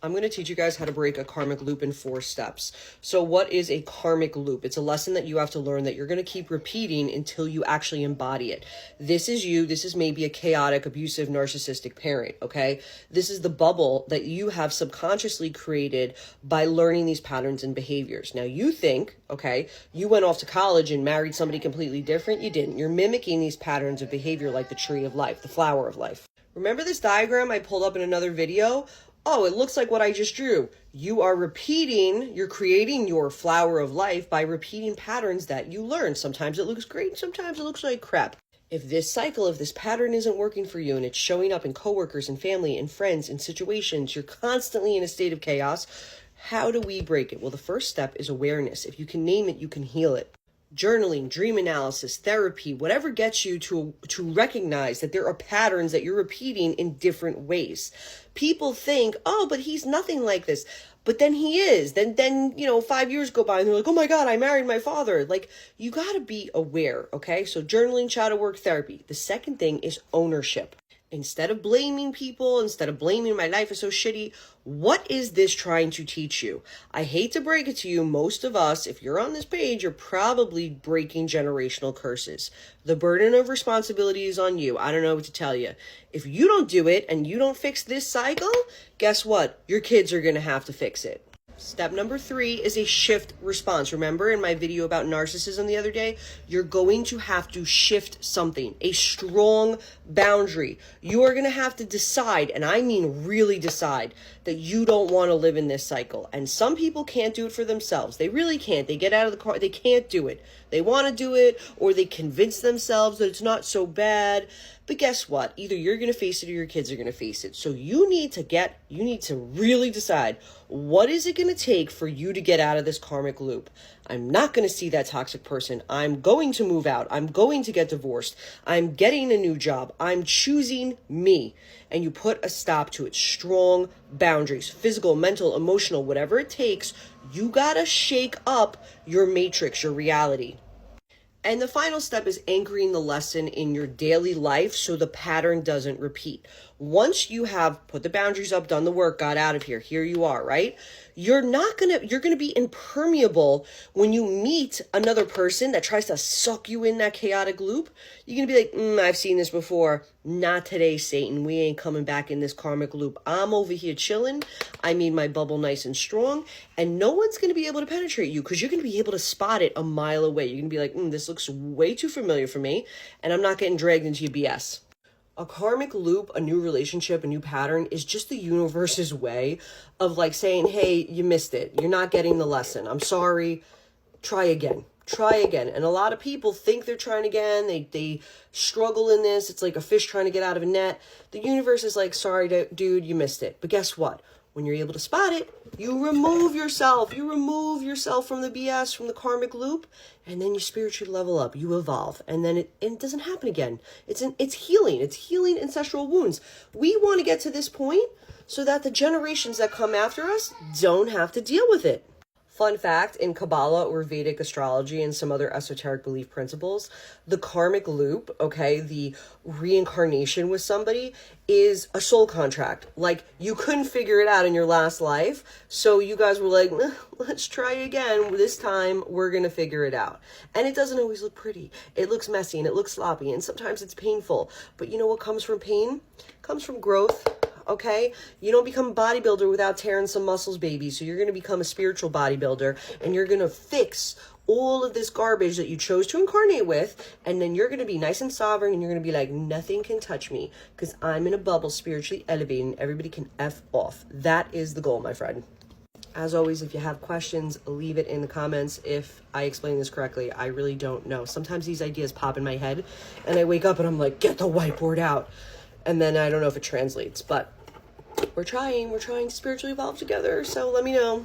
I'm going to teach you guys how to break a karmic loop in 4 steps. So what is a karmic loop? It's a lesson that you have to learn that you're going to keep repeating until you actually embody it. This is you. This is maybe a chaotic, abusive, narcissistic parent, okay? This is the bubble that you have subconsciously created by learning these patterns and behaviors. Now you think, okay, you went off to college and married somebody completely different. You didn't. You're mimicking these patterns of behavior like the tree of life, the flower of life. Remember this diagram I pulled up in another video? Oh, it looks like what I just drew. You are repeating, you're creating your flower of life by repeating patterns that you learn. Sometimes it looks great, sometimes it looks like crap. If this cycle, if this pattern isn't working for you and it's showing up in coworkers and family and friends and situations, you're constantly in a state of chaos. How do we break it? Well, the first step is awareness. If you can name it, you can heal it. Journaling, dream analysis, therapy, whatever gets you to recognize that there are patterns that you're repeating in different ways. People think, oh, but he's nothing like this. But then he is. Then 5 years go by and they're like, oh my God, I married my father. Like, you got to be aware, okay? So journaling, shadow work, therapy. The second thing is ownership. Instead of blaming people, instead of blaming my life is so shitty, what is this trying to teach you? I hate to break it to you, most of us, if you're on this page, you're probably breaking generational curses. The burden of responsibility is on you. I don't know what to tell you. If you don't do it and you don't fix this cycle, guess what? Your kids are going to have to fix it. Step number 3 is a shift response. Remember in my video about narcissism the other day, you're going to have to shift something, a strong boundary. You are going to have to decide, and I mean really decide, that you don't want to live in this cycle. And some people can't do it for themselves. They really can't. They get out of the car, they can't do it. They want to do it, or they convince themselves that it's not so bad. But guess what? Either you're going to face it or your kids are going to face it. So you need to really decide, what is it going to take for you to get out of this karmic loop? I'm not going to see that toxic person. I'm going to move out. I'm going to get divorced. I'm getting a new job. I'm choosing me. And you put a stop to it. Strong boundaries, physical, mental, emotional, whatever it takes. You got to shake up your matrix, your reality. And the final step is anchoring the lesson in your daily life so the pattern doesn't repeat. Once you have put the boundaries up, done the work, got out of here you are, right? You're going to be impermeable when you meet another person that tries to suck you in that chaotic loop. You're going to be like, I've seen this before. Not today, Satan. We ain't coming back in this karmic loop. I'm over here chilling. I made my bubble nice and strong, and no one's going to be able to penetrate you because you're going to be able to spot it a mile away. You're going to be like, this looks way too familiar for me, and I'm not getting dragged into your BS. A karmic loop, a new relationship, a new pattern is just the universe's way of like saying, hey, you missed it. You're not getting the lesson. I'm sorry. Try again. Try again. And a lot of people think they're trying again. They struggle in this. It's like a fish trying to get out of a net. The universe is like, sorry, dude, you missed it. But guess what? When you're able to spot it, you remove yourself. You remove yourself from the BS, from the karmic loop, and then you spiritually level up. You evolve, and then it doesn't happen again. It's healing. It's healing ancestral wounds. We want to get to this point so that the generations that come after us don't have to deal with it. Fun fact, in Kabbalah or Vedic astrology and some other esoteric belief principles, the karmic loop, okay, the reincarnation with somebody is a soul contract. Like, you couldn't figure it out in your last life, so you guys were like, let's try again. This time, we're going to figure it out. And it doesn't always look pretty. It looks messy and it looks sloppy, and sometimes it's painful. But you know what comes from pain? It comes from growth. Okay, you don't become a bodybuilder without tearing some muscles, baby. So you're going to become a spiritual bodybuilder, and you're going to fix all of this garbage that you chose to incarnate with, and then you're going to be nice and sovereign, and you're going to be like, nothing can touch me because I'm in a bubble, spiritually elevating. Everybody can F off. That is the goal, my friend. As always, if you have questions, leave it in the comments. If I explain this correctly, I really don't know. Sometimes these ideas pop in my head, and I wake up and I'm like, get the whiteboard out. And then I don't know if it translates, but we're trying to spiritually evolve together, so let me know.